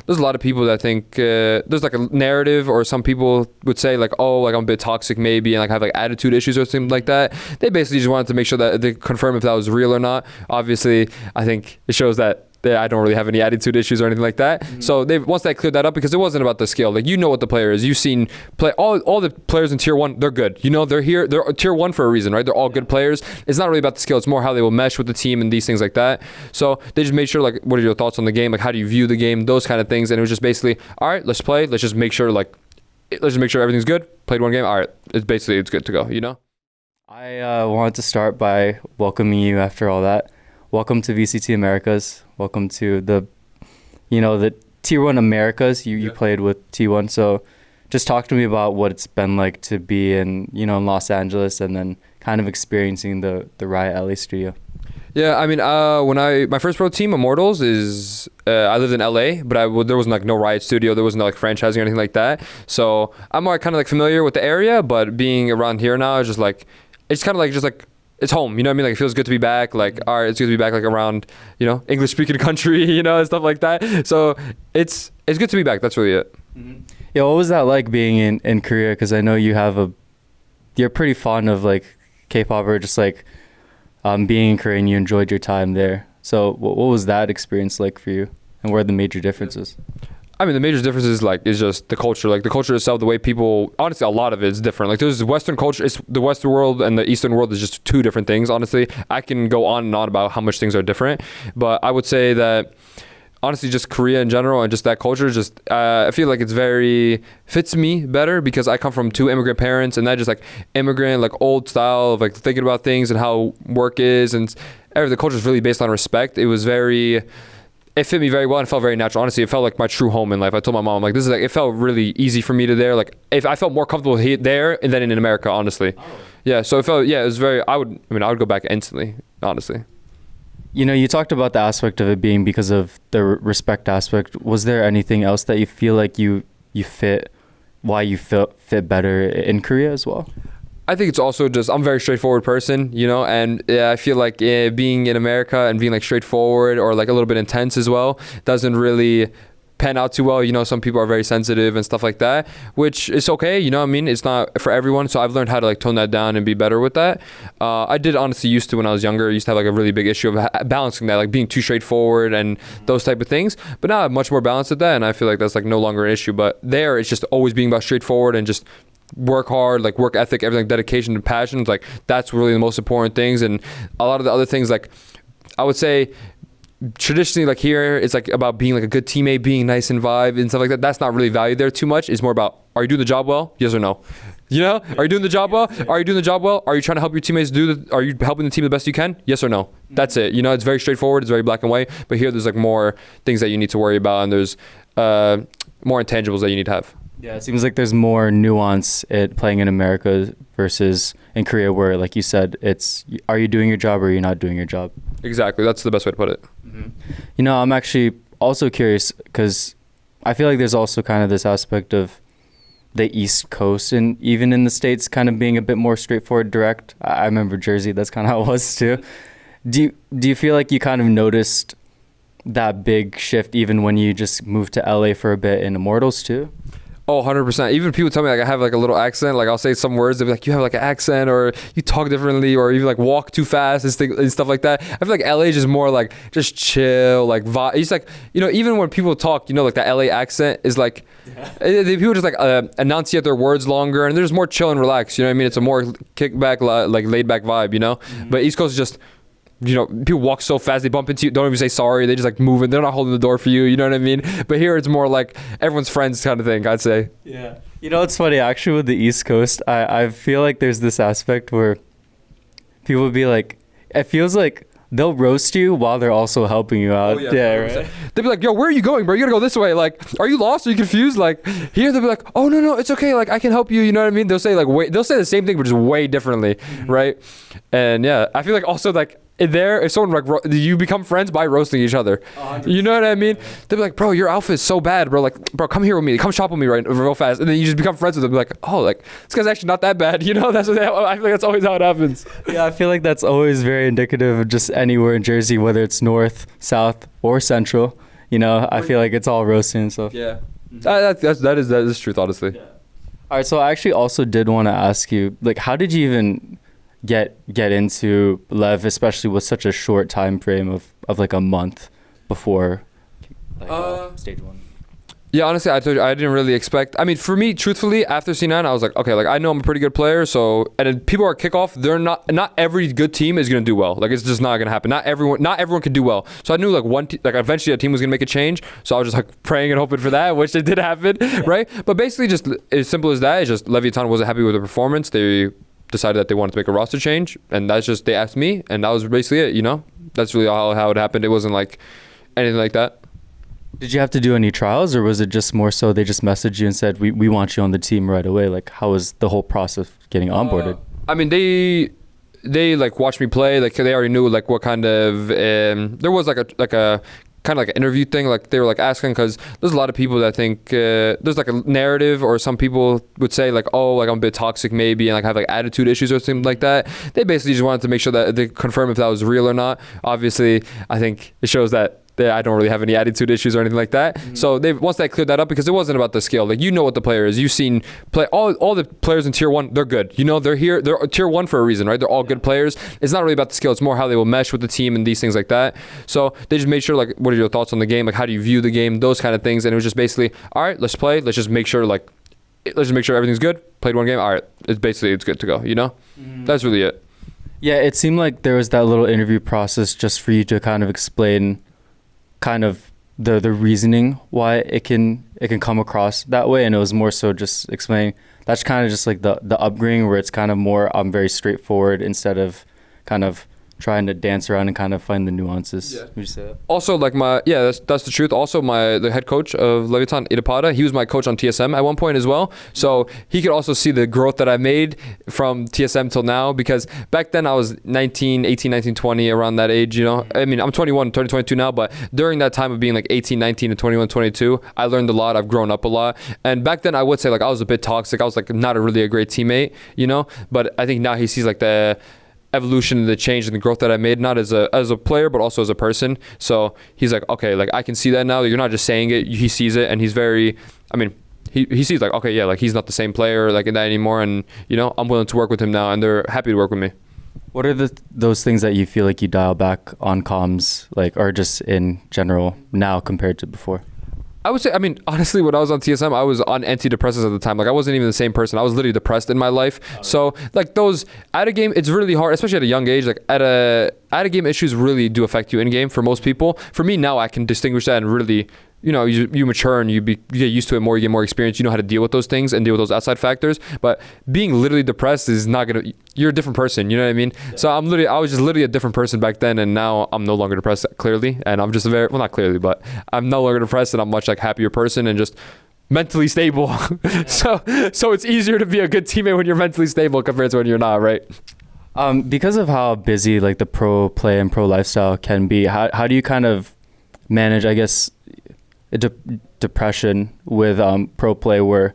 there's a lot of people that think there's like a narrative, or some people would say like, oh, like I'm a bit toxic maybe, and like have like attitude issues or something like that. They basically just wanted to make sure that they confirm if that was real or not. Obviously, I think it shows that I don't really have any attitude issues or anything like that. So once they cleared that up, because it wasn't about the skill. Like, you know what the player is. You've seen all the players in tier 1, they're good. You know, they're here, they're tier 1 for a reason, right? They're all good players. It's not really about the skill. It's more how they will mesh with the team and these things like that. So they just made sure, like, what are your thoughts on the game? Like, how do you view the game? Those kind of things. And it was just basically, all right, let's play. Let's just make sure everything's good. Played one game. All right, it's good to go, you know? I wanted to start by welcoming you after all that. Welcome to VCT Americas. Welcome to the Tier 1 Americas. You played with T1. So just talk to me about what it's been like to be in Los Angeles, and then kind of experiencing the Riot LA studio. Yeah, I mean, my first pro team, Immortals, is I lived in LA, but there was like no Riot studio, there was no like franchising or anything like that. So I'm kind of like familiar with the area, but being around here now is just like, it's kind of like just like, it's home, you know what I mean? Like, it feels good to be back. Like, all right, it's good to be back, like around, English speaking country, and stuff like that. So it's good to be back. That's really it. Mm-hmm. Yeah, what was that like being in Korea? Because I know you're pretty fond of like K-pop, or just like being in Korea, and you enjoyed your time there. So what was that experience like for you, and what are the major differences? I mean, the major difference is just the culture. Like, the culture itself, the way people, honestly, a lot of it is different. Like, there's Western culture, it's the Western world and the Eastern world is just two different things, honestly. I can go on and on about how much things are different, but I would say that, honestly, just Korea in general and just that culture, just I feel like it's fits me better, because I come from 2 immigrant parents, and that just like immigrant, like old style of like thinking about things and how work is, and the culture is really based on respect. It fit me very well and felt very natural. Honestly, it felt like my true home in life. I told my mom, like, it felt really easy for me to there. Like, if I felt more comfortable there than in America, honestly. Oh. Yeah, so it was very, I would go back instantly, honestly. You talked about the aspect of it being because of the respect aspect. Was there anything else that you feel like you fit, why you fit better in Korea as well? I think it's also just, I'm a very straightforward person, and I feel like being in America and being like straightforward or like a little bit intense as well doesn't really pan out too well. Some people are very sensitive and stuff like that, which is okay, it's not for everyone. So I've learned how to like tone that down and be better with that. I did honestly used to when I was younger. I used to have like a really big issue of balancing that, like being too straightforward and those type of things. But now I have much more balance with that, and I feel like that's like no longer an issue. But there, it's just always being about straightforward and just work hard, like work ethic, everything, dedication and passion. Like, that's really the most important things. And a lot of the other things, like I would say traditionally, like here, it's like about being like a good teammate, being nice and vibe and stuff like that. That's not really valued there too much. It's more about, are you doing the job well? Yes or no? Are you doing the job well? Are you doing the job well? Are you trying to help your teammates are you helping the team the best you can? Yes or no? That's it. It's very straightforward. It's very black and white. But here, there's like more things that you need to worry about, and there's more intangibles that you need to have. Yeah, it seems like there's more nuance at playing in America versus in Korea, where, like you said, it's, are you doing your job or are you not doing your job? Exactly. That's the best way to put it. Mm-hmm. I'm actually also curious, because I feel like there's also kind of this aspect of the East Coast, and even in the States, kind of being a bit more straightforward, direct. I remember Jersey, that's kind of how it was too. Do you feel like you kind of noticed that big shift even when you just moved to LA for a bit in Immortals too? Oh, 100%. Even people tell me like I have like a little accent. Like, I'll say some words, they'll be like, you have like an accent, or you talk differently, or you like walk too fast and stuff like that. I feel like LA is just more like just chill, like vibe. It's like, even when people talk, like that LA accent is like, people just like enunciate their words longer, and they're just more chill and relaxed. You know what I mean? It's a more kickback, like laid back vibe, Mm-hmm. But East Coast is just, people walk so fast, they bump into you, don't even say sorry, they just like move, and they're not holding the door for you, you know what I mean? But here it's more like everyone's friends kind of thing, I'd say. Yeah. It's funny, actually, with the East Coast, I feel like there's this aspect where people would be like, it feels like they'll roast you while they're also helping you out. Oh, yeah, right? They'll be like, yo, where are you going, bro? You gotta go this way. Like, are you lost? Are you confused? Like, here they'll be like, oh, no, it's okay. Like, I can help you. You know what I mean? They'll say they'll say the same thing, but just way differently, right? And yeah, I feel like also like, if someone like you become friends by roasting each other, 100%. You know what I mean? They'll be like, bro, your outfit is so bad, bro. Like, bro, come here with me, come shop with me real fast, and then you just become friends with them. Like, oh, like this guy's actually not that bad, That's what I feel like that's always how it happens. Yeah, I feel like that's always very indicative of just anywhere in Jersey, whether it's north, south, or central. You know, I feel like it's all roasting and stuff. Yeah. That is truth, honestly. Yeah. All right, so I actually also did want to ask you, like, how did you even get into Lev, especially with such a short time frame of like a month before like, stage 1? Yeah, honestly, I told you I didn't really expect. I mean, for me, truthfully, after C9, I was like, okay, like I know I'm a pretty good player. So, and then people are kickoff. They're not every good team is gonna do well. Like it's just not gonna happen. Not everyone can do well. So I knew like like eventually a team was gonna make a change. So I was just like praying and hoping for that, which it did happen, right? But basically, just as simple as that. It's just Leviatan wasn't happy with the performance. They decided that they wanted to make a roster change, and that's just they asked me, and that was basically it. You know, that's really how it happened. It wasn't like anything like that. Did you have to do any trials, or was it just more so they just messaged you and said, we want you on the team right away? Like, how was the whole process getting onboarded? I mean, they like watched me play. Like they already knew like what kind of there was like a kind of like an interview thing. Like they were like asking, because there's a lot of people that think there's like a narrative, or some people would say like, oh, like I'm a bit toxic maybe, and like have like attitude issues or something like that. They basically just wanted to make sure that they confirm if that was real or not. Obviously, I think it shows that I don't really have any attitude issues or anything like that. Mm-hmm. So once they cleared that up, because it wasn't about the skill. Like, you know what the player is. You've seen play all the players in tier 1, they're good. You know, they're tier 1 for a reason, right? They're all good players. It's not really about the skill. It's more how they will mesh with the team and these things like that. So they just made sure, like, what are your thoughts on the game? Like, how do you view the game? Those kind of things. And it was just basically, all right, let's play. Let's just make sure everything's good. Played one game. All right, it's good to go, you know? Mm-hmm. That's really it. Yeah, it seemed like there was that little interview process just for you to kind of explain kind of the reasoning why it can come across that way, and it was more so just explaining that's kind of just like the upbringing, where it's kind of more very straightforward instead of kind of trying to dance around and kind of find the nuances. Yeah. Would you say that? Also, like that's the truth. Also, the head coach of Leviatan, Idapada, he was my coach on TSM at one point as well. So he could also see the growth that I made from TSM till now, because back then I was 18, 19, 20, around that age, you know. I mean, I'm 21, turning 22 now, but during that time of being like 18, 19 and 21, 22, I learned a lot. I've grown up a lot. And back then I would say like I was a bit toxic. I was like not really a great teammate, you know. But I think now he sees like the evolution and the change and the growth that I made, not as a player, but also as a person. So he's like, okay, like I can see that now. You're not just saying it. He sees it, and he's very, I mean, he sees like, okay, yeah, like he's not the same player like in that anymore. And, you know, I'm willing to work with him now, and they're happy to work with me. What are those things that you feel like you dial back on comms, like, or just in general now compared to before? I would say, I mean, honestly, when I was on TSM, I was on antidepressants at the time. Like, I wasn't even the same person. I was literally depressed in my life. So, like, those at a game, it's really hard, especially at a young age. Like, at a game, issues really do affect you in game for most people. For me now, I can distinguish that and really, you know, you mature and you get used to it more. You get more experience. You know how to deal with those things and deal with those outside factors. But being literally depressed is not gonna. You're a different person. You know what I mean? Yeah. So I was just literally a different person back then, and now I'm no longer depressed. Clearly, and I'm just not clearly, but I'm no longer depressed, and I'm much like happier person and just mentally stable. Yeah. So it's easier to be a good teammate when you're mentally stable compared to when you're not, right? Because of how busy like the pro play and pro lifestyle can be, how do you kind of manage, I guess, depression with pro play, where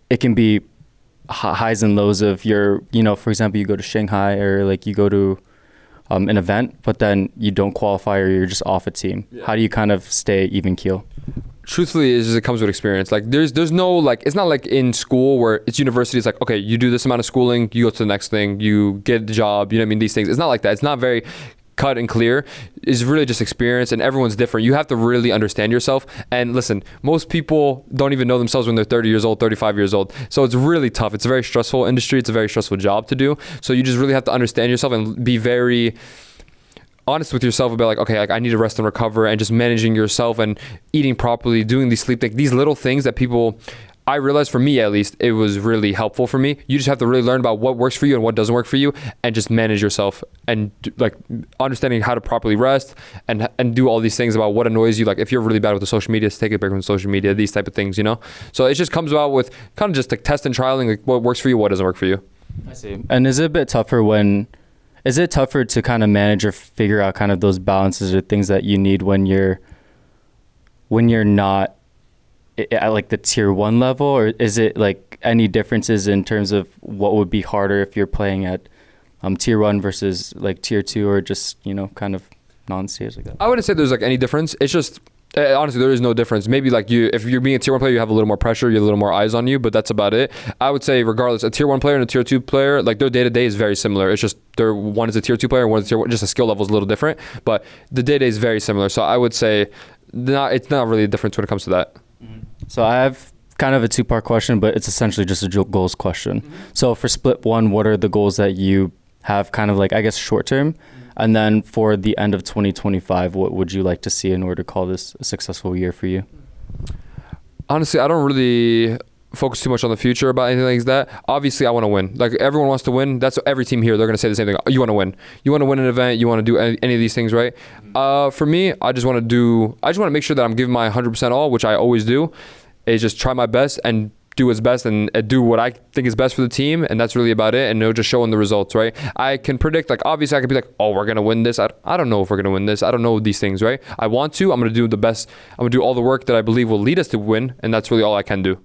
it can be highs and lows of your, you know, for example, you go to Shanghai or like you go to an event, but then you don't qualify or you're just off a team. Yeah. How do you kind of stay even keel? Truthfully, it comes with experience. Like there's no, like, it's not like in school where it's university. It's like, okay, you do this amount of schooling, you go to the next thing, you get the job, you know what I mean? These things. It's not like that. It's not very cut and clear. Is really just experience, and everyone's different. You have to really understand yourself. And listen, most people don't even know themselves when they're 30 years old, 35 years old. So it's really tough. It's a very stressful industry. It's a very stressful job to do. So you just really have to understand yourself and be very honest with yourself about like, okay, like I need to rest and recover, and just managing yourself and eating properly, doing these sleep things, these little things that people, I realized, for me at least, it was really helpful for me. You just have to really learn about what works for you and what doesn't work for you, and just manage yourself, and like understanding how to properly rest and do all these things about what annoys you. Like if you're really bad with the social media, take a break from social media, these type of things, you know? So it just comes about with kind of just like test and trialing, like what works for you, what doesn't work for you. I see. And is it a bit tougher to kind of manage or figure out kind of those balances or things that you need when you're not at like the tier 1 level, or is it like any differences in terms of what would be harder if you're playing at tier 1 versus like tier 2, or just, you know, kind of non-tiers like that? I wouldn't say there's like any difference. It's just Honestly, there is no difference. Maybe like if you're being a tier 1 player, you have a little more pressure, you have a little more eyes on you, but that's about it. I would say regardless, a tier 1 player and a tier 2 player, like their day-to-day is very similar. It's just one is a tier 2 player, one is a tier 1, just the skill level is a little different, but the day-to-day is very similar. So I would say it's not really a difference when it comes to that. So I have kind of a two-part question, but it's essentially just a goals question. So for split 1, what are the goals that you have kind of like, I guess, short-term? And then for the end of 2025, what would you like to see in order to call this a successful year for you? Honestly, I don't really focus too much on the future about anything like that. Obviously, I want to win. Like everyone wants to win. That's every team here. They're going to say the same thing. You want to win. You want to win an event. You want to do any of these things, right? For me, I just want to make sure that I'm giving my 100% all, which I always do, is just try my best and do what's best and do what I think is best for the team, and that's really about it. And just showing the results, right? I can predict, like obviously I could be like, oh, we're gonna win this. I don't know if we're gonna win this. I don't know these things, right? I want to. I'm gonna do the best. I'm gonna do all the work that I believe will lead us to win, and that's really all I can do.